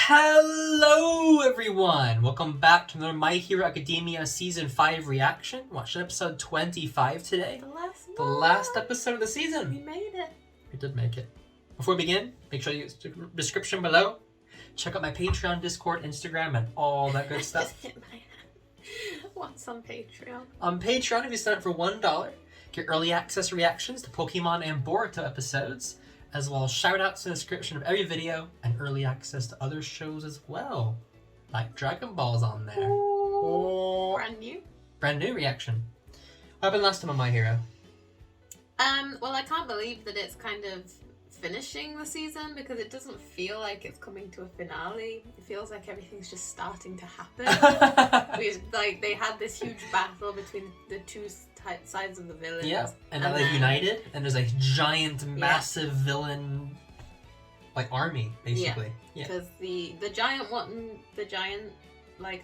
Hello everyone! Welcome back to another My Hero Academia Season 5 reaction. Watch episode 25 today. The The last episode of the season. We made it. We did make it. Before we begin, make sure you use the description below. Check out my Patreon, Discord, Instagram, and all that good stuff. Just hit my hand. What's on Patreon? On Patreon, if you sign up for $1, get early access reactions to Pokemon and Boruto episodes, as well as shoutouts in the description of every video and early access to other shows as well. Like Dragon Ball's on there. Ooh, brand new reaction. What happened last time on My Hero? Well, I can't believe that it's kind of finishing the season because it doesn't feel like it's coming to a finale. It feels like everything's just starting to happen. Like they had this huge battle between the two sides of the villains. Yeah, and now they've united, and there's a giant, massive villain, like army, basically. Yeah, because the giant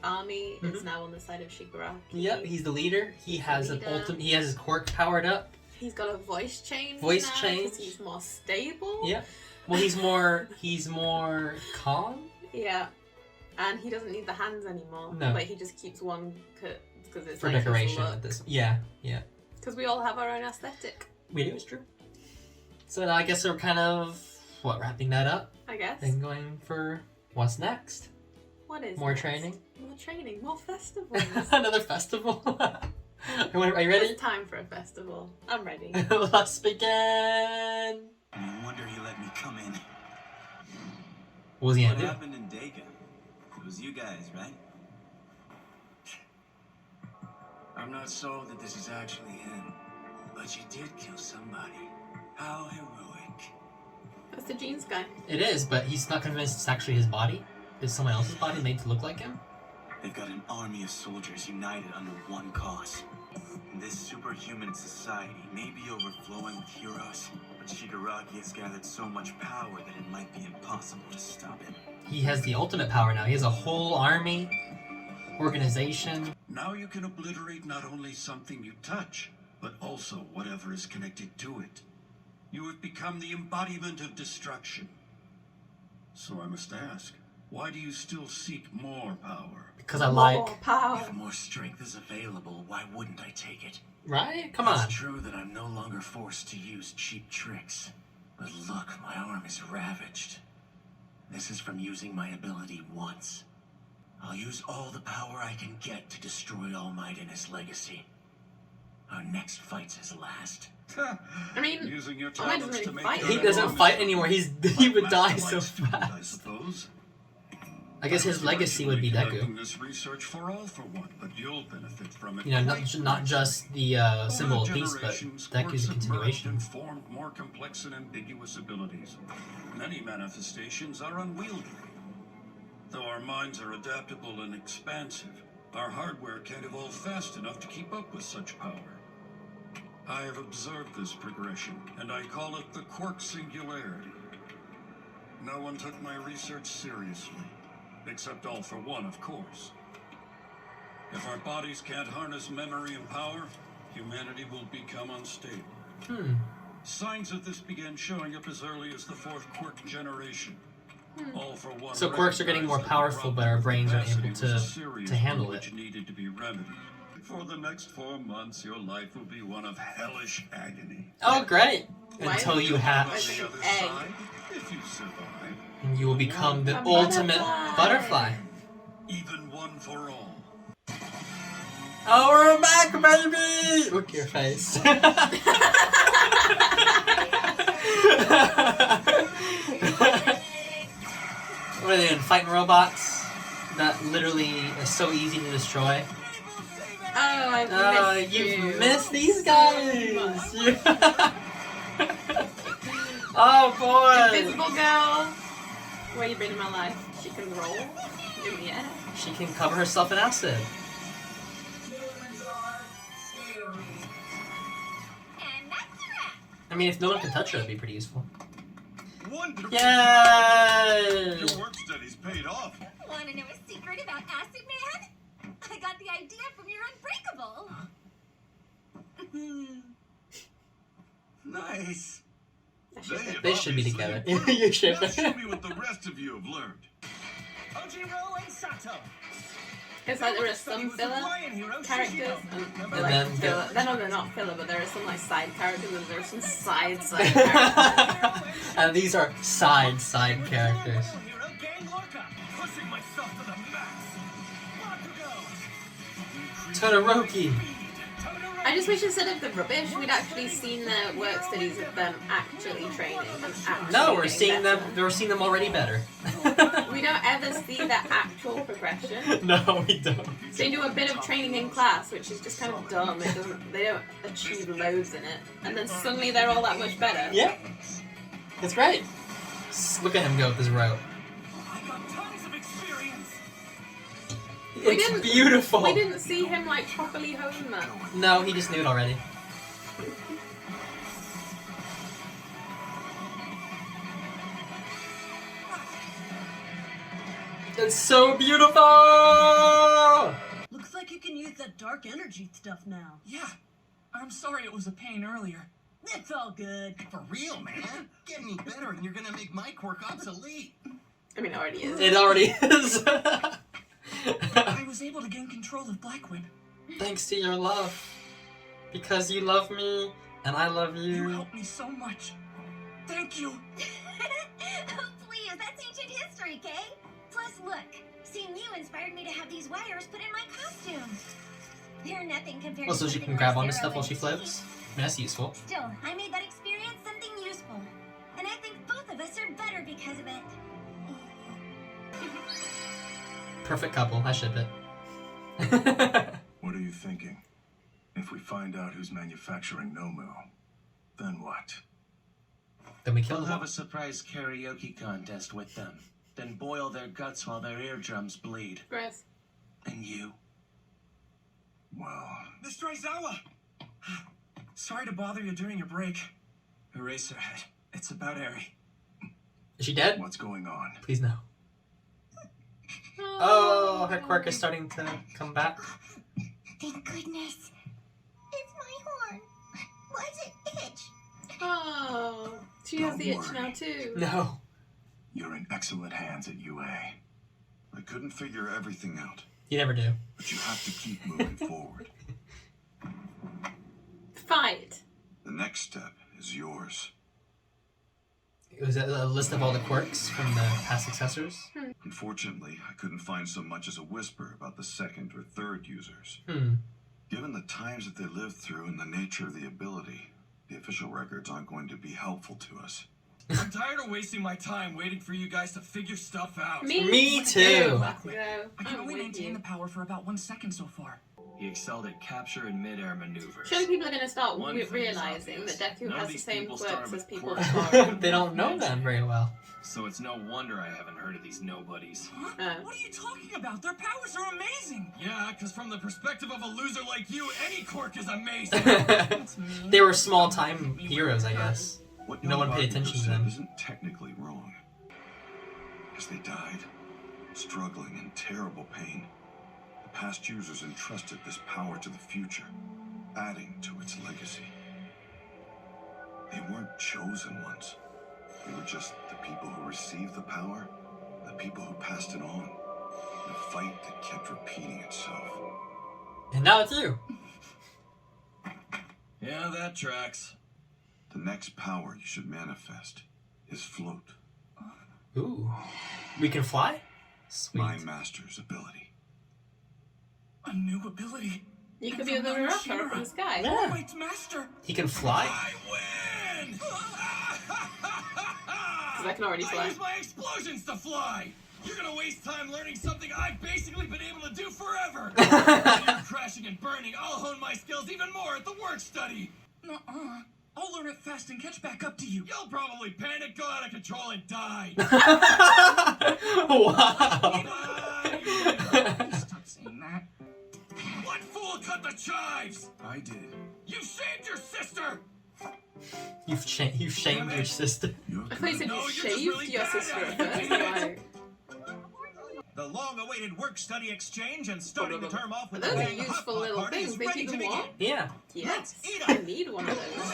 army is now on the side of Shigaraki. Yep, he's the leader. He has an ultimate. He has his quirk powered up. He's got a voice change. He's more stable. Yeah. Well, he's more calm. Yeah, and he doesn't need the hands anymore. No. But he just keeps one because it's for like decoration. At this. Yeah. Because we all have our own aesthetic. We do. It's true. So now I guess we're kind of wrapping that up. I guess. And going for what's next. What is more next? training? More training. More festivals. Another festival. Are you ready? It's time for a festival. I'm ready. Let's begin. No wonder he let me come in. What was he gonna do? What happened in DeGRA? It was you guys, right? I'm not sold that this is actually him, but you did kill somebody. How heroic. That's the jeans guy. It is, but he's not convinced it's actually his body. It's someone else's body made to look like him. They've got an army of soldiers united under one cause. This superhuman society may be overflowing with heroes, but Shigaraki has gathered so much power that it might be impossible to stop him. He has the ultimate power now. He has a whole army, organization. Now you can obliterate not only something you touch, but also whatever is connected to it. You have become the embodiment of destruction. So I must ask, why do you still seek more power? Because I like... More power. If more strength is available, why wouldn't I take it? Right? Come on. It's true that I'm no longer forced to use cheap tricks. But look, my arm is ravaged. This is from using my ability once. I'll use all the power I can get to destroy All Might and his legacy. Our next fight's his last. I mean, using your All Might talents doesn't to really make fight. He doesn't fight anymore. He would die so I fast. suppose. I guess his legacy would be Deku. This research for all for one, but you'll benefit from it. You know, not just the symbol of peace, but Deku's a continuation. Formed more complex and ambiguous abilities. Many manifestations are unwieldy. Though our minds are adaptable and expansive, our hardware can't evolve fast enough to keep up with such power. I have observed this progression, and I call it the quirk singularity. No one took my research seriously. Except All for One, of course. If our bodies can't harness memory and power, humanity will become unstable. Signs of this began showing up as early as the 4th quirk generation. All for One. So quirks are getting more powerful, but our brains aren't able to handle it. Needed to be remedied. For the next 4 months, your life will be one of hellish agony. Oh, great! Why? Until you hatch. On the other side, if you survive, And you will become the A ultimate butterfly. even one for all. Oh, we're back, baby! Look at your face. What are they doing? Fighting robots? That literally is so easy to destroy. Oh, I've missed you've missed these guys! Oh boy! Invisible girl. Where you been in my life? She can roll in the air. She can cover herself in acid. I mean, if no one can touch her, it'd be pretty useful. Wonderful. Yay! Your work studies paid off. Want to know a secret about Acid Man? I got the idea from your Unbreakable. Nice. They should be together. You should. Now show me what the rest of you have learned. Ojiro and Sato. It's like there are some filler characters, and they're like filler. They're not filler, but there are some like side characters, and there are some side characters. And these are side characters. Todoroki. I just wish instead of the rubbish, we'd actually seen their work studies of them actually training and actually No, we're getting seeing better. them. We're seeing them already better. We don't ever see their actual progression. No, we don't. So they do a bit of training in class, which is just kind of dumb. They don't achieve loads in it, and then suddenly they're all that much better. Yeah, it's great. Look at him go with his rope. I got tons of experience. It's beautiful. We didn't see him like properly hone that. No, he just knew it already. It's so beautiful! Looks like you can use that dark energy stuff now. Yeah. I'm sorry it was a pain earlier. It's all good. For real, man. Get me better and you're gonna make my quirk obsolete. I mean, it already is. It already is. I was able to gain control of Black Whip. Thanks to your love. Because you love me, and I love You you. helped me so much. Thank you. Oh, please, that's ancient history, Kay. Plus, look, seeing you inspired me to have these wires put in my costume. They're nothing compared Well, to so she something can grab our onto stuff while Sarah she went flips. I mean, that's useful. Still, I made that experience something useful. And I think both of us are better because of it. Perfect couple. I ship it. What are you thinking? If we find out who's manufacturing Nomu, then what? Then we kill We'll them. have a surprise karaoke contest with them. Then boil their guts while their eardrums bleed. Gross. And you? Well, Mr. Aizawa! Sorry to bother you during your break. Eraserhead. It's about Eri. Is she dead? what's going on? Please no. Oh, her quirk is starting to come back. Thank goodness. It's my horn. Why does it itch? Oh, she has Don't the itch worry. now too. No. You're in excellent hands at UA. I couldn't figure everything out, You never do. but you have to keep moving forward. Fight. The next step is yours. Was it a list of all the quirks from the past successors? Unfortunately, I couldn't find so much as a whisper about the second or third users. Given the times that they lived through and the nature of the ability, the official records aren't going to be helpful to us. I'm tired of wasting my time waiting for you guys to figure stuff out. Me too. Let's go. I can I'm only with maintain you. the power for about 1 second so far. He excelled at capture and mid-air maneuvers. Surely people are going to start One thing is realizing obvious. that Deku None of has the these same people quirks started as with people quirks. that They don't know them very well. So it's no wonder I haven't heard of these nobodies. Huh? Oh. What are you talking about? Their powers are amazing. Yeah, because from the perspective of a loser like you, any quirk is amazing. They were small-time heroes, I guess. What No one paid Eduardo attention to said them. isn't technically wrong. As they died, struggling in terrible pain, the past users entrusted this power to the future, adding to its legacy. They weren't chosen ones. They were just the people who received the power, the people who passed it on, in a fight that kept repeating itself. And now it's you. Yeah, that tracks. The next power you should manifest is float, Ooh. We can fly? Sweet. my master's ability. A new ability. You could be the Ruraka from the sky. Yeah. Wait, Master. He can fly? I win! Because I can already I fly. use my explosions to fly! You're gonna waste time learning something I've basically been able to do forever! While you're crashing and burning, I'll hone my skills even more at the work study! Nuh-uh. I'll learn it fast and catch back up to you. You'll probably panic, go out of control, and die! Wow. Bye. Stop saying that. What fool cut the chives? I did. You shamed your sister! You've shamed your sister. You're I thought you said No, you you're just shaved really your bad sister at at it, first. idiot. Like, The long-awaited work-study exchange and starting the term off with those a are bang, the useful hot little pot party things. is They ready keep to them begin. warm. Yeah. Yes. eat I 'em. need one of those.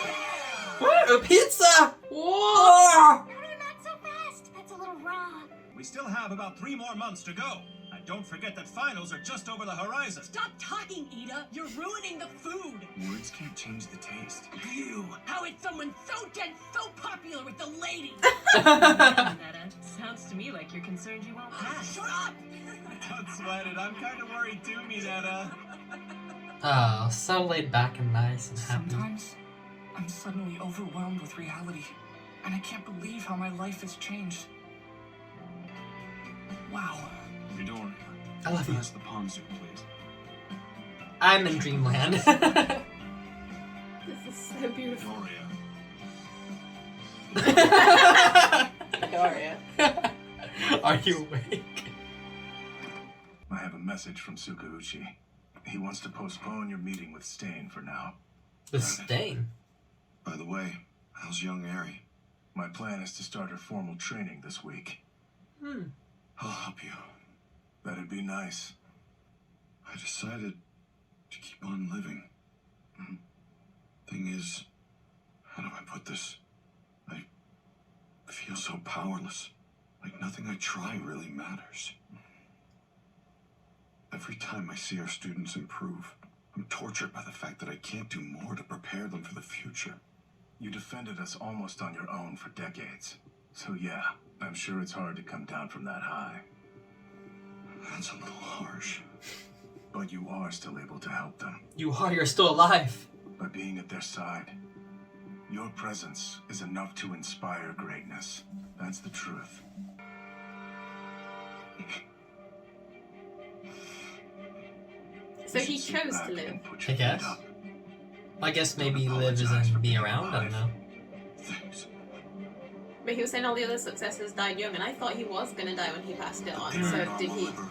What? A pizza! Whoa! No, not so fast. That's a little raw. We still have about 3 more months to go. And don't forget that finals are just over the horizon. Stop talking, Ida. You're ruining the food. Words can't change the taste. You. How is someone so dead, so popular with the ladies? Netta, sounds to me like you're concerned you won't pass. Shut up! Don't sweat it. I'm kind of worried too, Netta. Oh, so laid back and nice and happy. Sometimes I'm suddenly overwhelmed with reality, and I can't believe how my life has changed. Wow. Midoriya, I love you. pass the palm suit, please. I'm in dreamland. This is so beautiful. Midoriya. Doria. Are you awake? I have a message from Tsukauchi. He wants to postpone your meeting with Stain for now. The stain. By the way, how's young Ari? My plan is to start her formal training this week. I'll help you. That'd be nice. I decided to keep on living. Thing is, how do I put this? I feel so powerless. Like nothing I try really matters. Every time I see our students improve, I'm tortured by the fact that I can't do more to prepare them for the future. You defended us almost on your own for decades. So yeah, I'm sure it's hard to come down from that high. That's a little harsh. But you are still able to help them. You're still alive. By being at their side, your presence is enough to inspire greatness. That's the truth. So he You should sit chose back to live. and put I your guess. feet up. I guess maybe Don't live as apologize in for be being around. I don't know. Thanks. But he was saying all the other successors died young, and I thought he was gonna die when he passed it on. So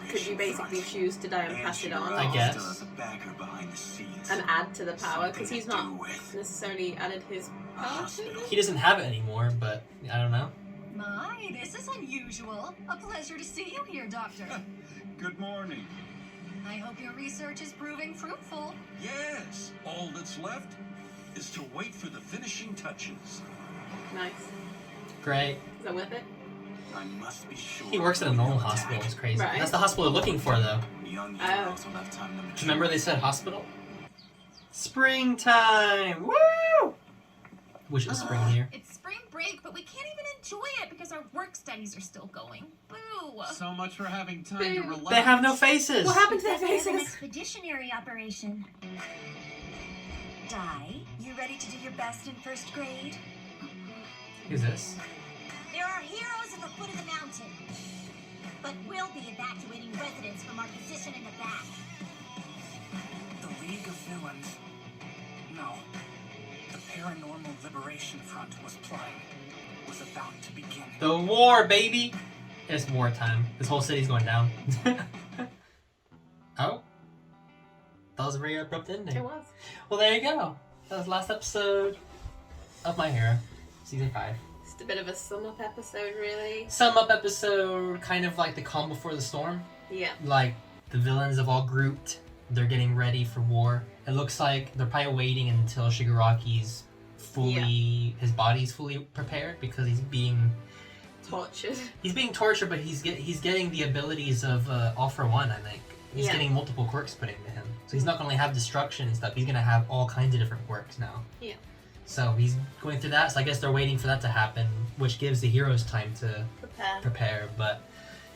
could you basically choose to die and pass it on? I guess. Still has a backer behind the scenes. And add to the power, because Something he's to not do with necessarily added his a power to hospital. it. He doesn't have it anymore, but I don't know. My, this is unusual. A pleasure to see you here, Doctor. Good morning. I hope your research is proving fruitful. Yes, all that's left is to wait for the finishing touches. Nice. Great. Is that worth it? I must be sure. He works at a normal hospital. It's crazy. Right. That's the hospital they're looking for, though. Young heroes will have time to mature. Remember they said hospital? Springtime! Woo! Wish it was spring here. It's spring break, but we can't even enjoy it because our work studies are still going. Boo! So much for having time to relax. They have no faces! What happened to their We have an faces? expeditionary operation. Di, you ready to do your best in first grade? Who's this? There are heroes at the foot of the mountain, but we'll be evacuating residents from our position in the back. The League of Villains. No. The Paranormal Liberation Front was about to begin. The war, baby! It's wartime. This whole city's going down. Oh. That was a very abrupt ending. It was. Well, there you go. That was the last episode of My Hero, Season 5. Just a bit of a sum-up episode, really. Sum up episode, kind of like the calm before the storm. Yeah. Like, the villains have all grouped. They're getting ready for war. It looks like they're probably waiting until Shigaraki's his body's fully prepared, because he's being Tortured. He's being tortured, but he's getting the abilities of All for One, I think. He's getting multiple quirks put into him. So he's not going to have destruction and stuff. He's going to have all kinds of different quirks now. Yeah. So he's going through that. So I guess they're waiting for that to happen, which gives the heroes time to prepare. But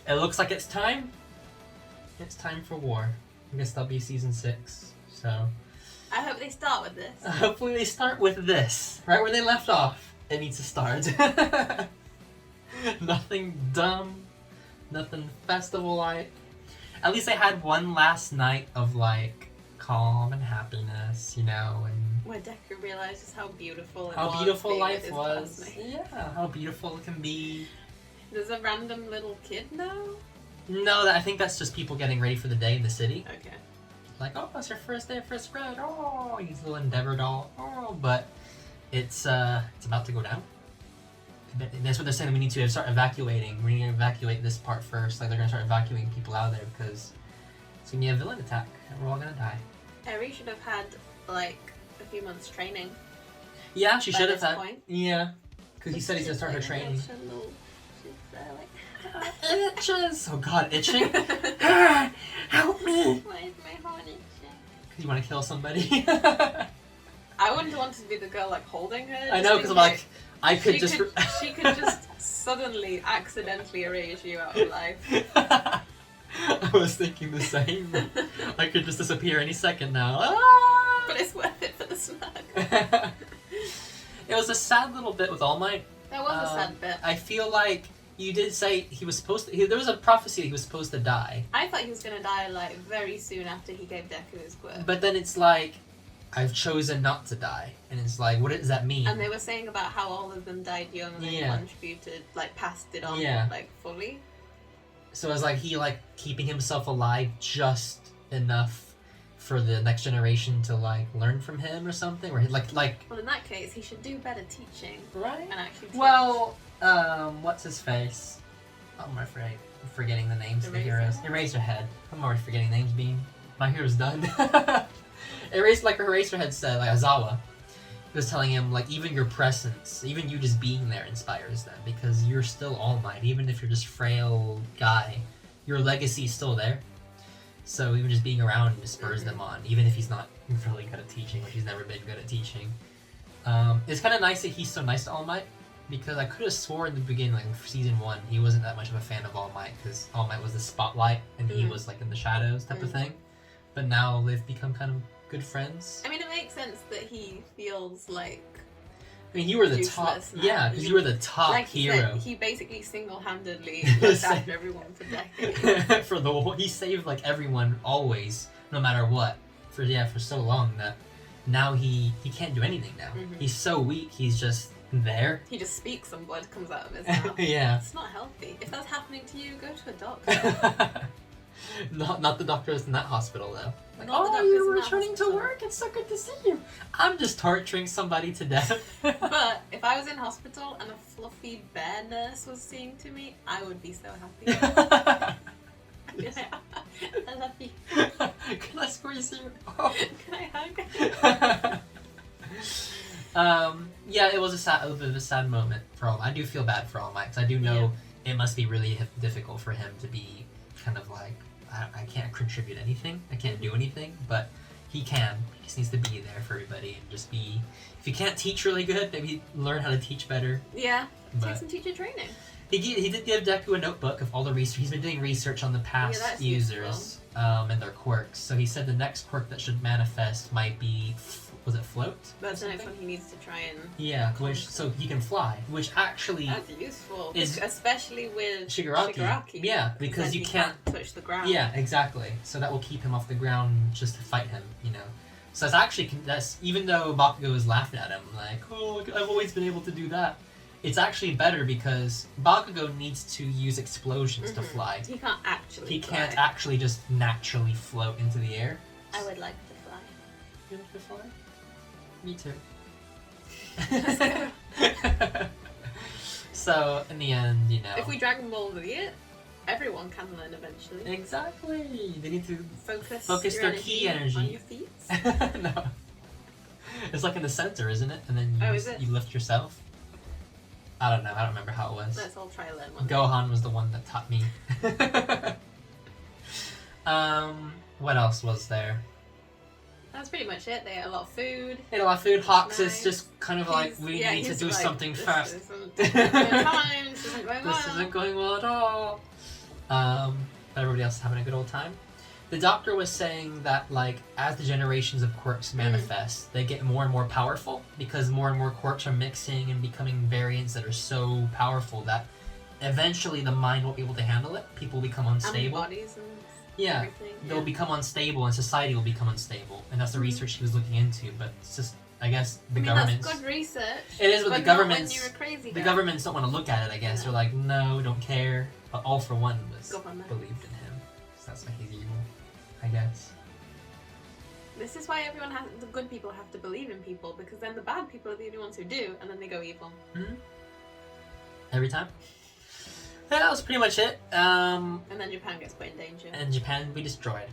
it looks like it's time. It's time for war. I guess that'll be Season 6. So I hope they start with this. hopefully they start with this. Right where they left off. It needs to start. Nothing dumb. Nothing festival-like. At least I had one last night of, like, calm and happiness, you know, and Where DeGRA realizes how beautiful it how was beautiful being with life his was. classmates. Yeah, how beautiful it can be. There's a random little kid now? No, I think that's just people getting ready for the day in the city. Okay. Like, oh, it's your first day of first grade. Oh, he's a little Endeavor doll. Oh, but it's about to go down. That's what they're saying. We need to start evacuating. We need to evacuate this part first. Like, they're gonna start evacuating people out of there because it's gonna be a villain attack, and we're all gonna die. Eri should have had, like, a few months training. Yeah, she by should have this had. point. Yeah, because he said he's gonna start her training. She's there, like, it itches. Oh god, itching. Help me. Why is my heart itching? You want to kill somebody? I wouldn't want to be the girl like holding her. I know, because I'm like, I could she just. she could just suddenly, accidentally erase you out of life. I was thinking the same. I could just disappear any second now. Ah! But it's worth it for the smug. It was a sad little bit with All Might. That was a sad bit. I feel like you did say he was supposed to. There was a prophecy that he was supposed to die. I thought he was gonna die like very soon after he gave Deku his quirk. But then it's like, I've chosen not to die, and it's like, what does that mean? And they were saying about how all of them died young and they contributed, like passed it on, like fully. So it's like he like keeping himself alive just enough for the next generation to like learn from him or something, or he like. Well, in that case, he should do better teaching, right? And actually. Teach. Well, what's his face? I'm afraid I'm forgetting the names of the heroes. Eraserhead. I'm already forgetting names. Being my hero's done. Eraserhead said, like Aizawa was telling him, like, even your presence, even you just being there inspires them, because you're still All Might. Even if you're just frail guy, your legacy is still there. So even just being around just spurs them on, even if he's not really good at teaching, which he's never been good at teaching. It's kind of nice that he's so nice to All Might, because I could have swore in the beginning, like for season 1, he wasn't that much of a fan of All Might, because All Might was the spotlight and he was like in the shadows type of thing. But now they've become kind of good friends. I mean, it makes sense that he feels like. I mean, you were the top. Now. Yeah, because you were the top like hero. Said, he basically single-handedly looked after everyone for decades. For the whole, he saved like everyone always, no matter what. For so long that now he can't do anything now. He's so weak. He's just there. He just speaks and blood comes out of his mouth. Yeah. It's not healthy. If that's happening to you, go to a doctor. Not the doctors in that hospital though. Like, not you're returning to work. It's so good to see you. I'm just torturing somebody to death. But if I was in hospital and a fluffy bear nurse was seeing to me, I would be so happy. I love you. Can I squeeze you? Oh. Can I hug? Yeah, it was a bit of a sad moment for All Might. I do feel bad for All Might, because I do know it must be really difficult for him to be kind of like, I can't contribute anything, I can't do anything, but he can. He just needs to be there for everybody and just be. If you can't teach really good, maybe learn how to teach better. Yeah, take some teacher training. He did give Deku a notebook of all the research. He's been doing research on the past users and their quirks. So he said the next quirk that should manifest might be, was it float? That's the next one he needs to try and. Yeah, so he can fly, which actually that's useful, is especially with Shigaraki. Yeah, because you can't touch the ground. Yeah, exactly. So that will keep him off the ground just to fight him, you know. So that's even though Bakugo is laughing at him, like, oh, I've always been able to do that. It's actually better because Bakugo needs to use explosions to fly. He can't actually. He can't actually just naturally float into the air. I would like to fly. You like to fly? Me too. Let's go. So in the end, you know. If we Dragon Ball Z it, everyone can learn eventually. Exactly. They need to focus their ki energy on your feet. No. It's like in the center, isn't it? And then you lift yourself. I don't know. I don't remember how it was. Let's all try to learn one. Gohan was the one that taught me. What else was there? That's pretty much it. They ate a lot of food. Hawks is just kind of like, we need to do like, something fast. This isn't going well. This isn't going well at all. But everybody else is having a good old time. The doctor was saying that, like, as the generations of quirks manifest, they get more and more powerful because more and more quirks are mixing and becoming variants that are so powerful that eventually the mind won't be able to handle it. People will become unstable. And bodies and everything. They'll become unstable and society will become unstable. And that's the research he was looking into. But it's just, I guess, the government's... that's good research. It is, but the government's... When you're a crazy the guy. governments don't want to look at it, I guess. They're like, no, don't care. But All for One was believed in him. So that's why he's evil, I guess. This is why the good people have to believe in people, because then the bad people are the only ones who do, and then they go evil. Every time. Yeah, that was pretty much it. And then Japan gets put in danger. And Japan will be destroyed.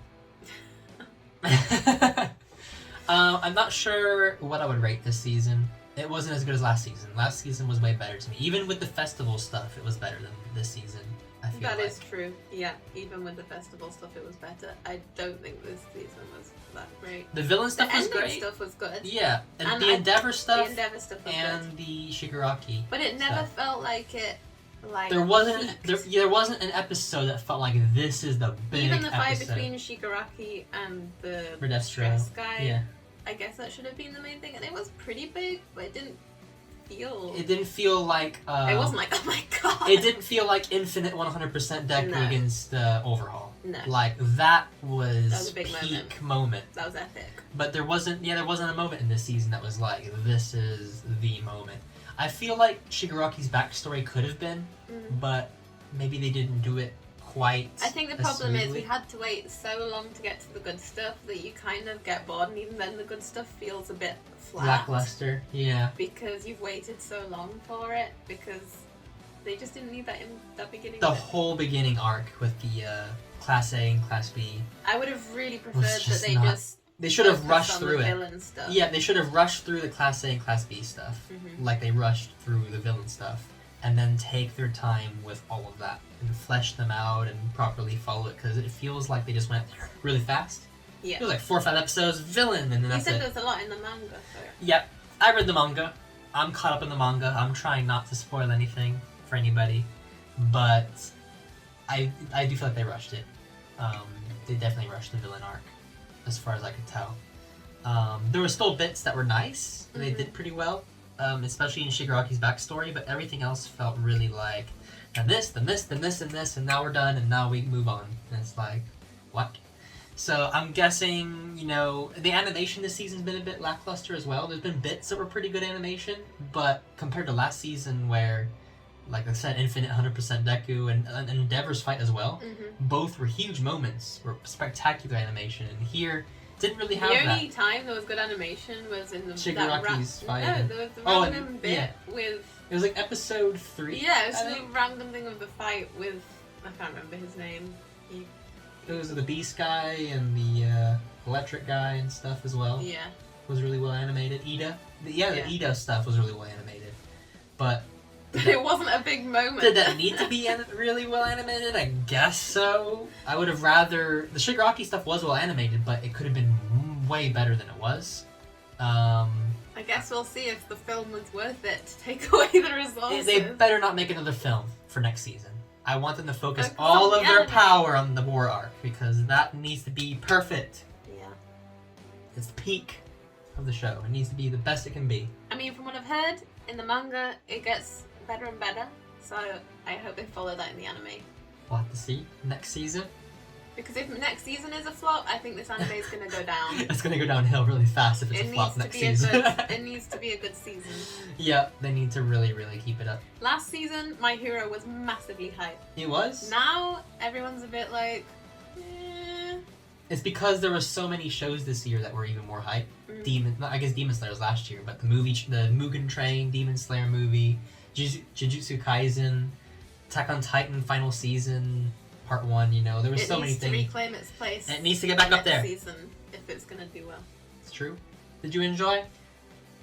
I'm not sure what I would rate this season. It wasn't as good as last season. Last season was way better to me. Even with the festival stuff, it was better than this season. I feel That like. is true. Yeah, even with the festival stuff, it was better. I don't think this season was that great. The villain stuff the was ending great. stuff was good. Yeah, and the Endeavor stuff. The Endeavor stuff was and good. the Shigaraki. But it never stuff. felt like it. Like there wasn't there wasn't an episode that felt like this is the big even the fight episode. between Shigaraki and the Redestro. stress guy. Yeah. I guess that should have been the main thing, and it was pretty big, but it didn't feel. It didn't feel like. It wasn't like, oh my god. It didn't feel like infinite 100% Deku No. against Overhaul. No. Like that was a big peak moment. That was epic. But there wasn't a moment in this season that was like, this is the moment. I feel like Shigaraki's backstory could have been, but maybe they didn't do it quite. I think the as problem is smoothly. we had to wait so long to get to the good stuff that you kind of get bored, and even then the good stuff feels a bit flat. Lackluster, yeah. Because you've waited so long for it, because they just didn't need that in that beginning. The bit. whole beginning arc with the Class A and Class B. I would have really preferred was that just they not- just. They should have focused rushed on through the it. villain stuff. Yeah, they should have rushed through the Class A and Class B stuff, like they rushed through the villain stuff, and then take their time with all of that and flesh them out and properly follow it, because it feels like they just went really fast. Yeah. It was like 4 or 5 episodes, villain, and then You that's said it. there's a lot in the manga. So. Yep, I read the manga. I'm caught up in the manga. I'm trying not to spoil anything for anybody, but I do feel like they rushed it. They definitely rushed the villain arc, as far as I could tell. There were still bits that were nice. They did pretty well, especially in Shigaraki's backstory, but everything else felt really like, and this, then this, then this, and this, and now we're done, and now we move on. And it's like, what? So I'm guessing, the animation this season's been a bit lackluster as well. There's been bits that were pretty good animation, but compared to last season where, like I said, Infinite 100% Deku and Endeavor's fight as well, both were huge moments, were spectacular animation, and here didn't really have The that. only time there was good animation was in the Shigaraki's fight. No, there was the Oh, random and- bit yeah. with. It was like episode 3. Yeah, it was I the think. random thing with the fight with. I can't remember his name. It was the Beast guy and the electric guy and stuff as well. Yeah. Was really well animated. Ida. The Ida stuff was really well animated. But It wasn't a big moment. did that need to be really well animated? I guess so. I would have rather... The Shigaraki stuff was well animated, but it could have been way better than it was. I guess we'll see if the film was worth it to take away the resources. They better not make another film for next season. I want them to focus Focus all on of the their anime. power on the war arc, because that needs to be perfect. Yeah. It's the peak of the show. It needs to be the best it can be. I mean, from what I've heard, in the manga, it gets better and better. So I hope they follow that in the anime. We'll have to see next season. Because if next season is a flop, I think this anime is going to go down. It's going to go downhill really fast if it's It a flop needs to next be season. it needs to be a good season. Yeah, they need to really, really keep it up. Last season, My Hero was massively hyped. It was? Now, everyone's a bit like, eh. It's because there were so many shows this year that were even more hype. Demon Slayer was last year, but the Mugen Train, Demon Slayer movie, Jujutsu Kaisen, Attack on Titan final season, part 1, there was so many It needs to things. reclaim its place. And it needs to get back up there. Next season, if it's going to do well. It's true. Did you enjoy?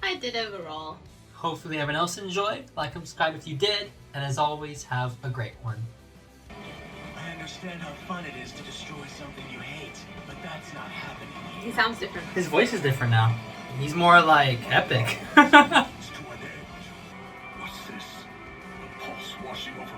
I did overall. Hopefully everyone else enjoyed. Like and subscribe if you did. And as always, have a great one. I understand how fun it is to destroy something you hate, but that's not happening He sounds different. His voice is different now. He's more like epic. What's this? The pulse washing over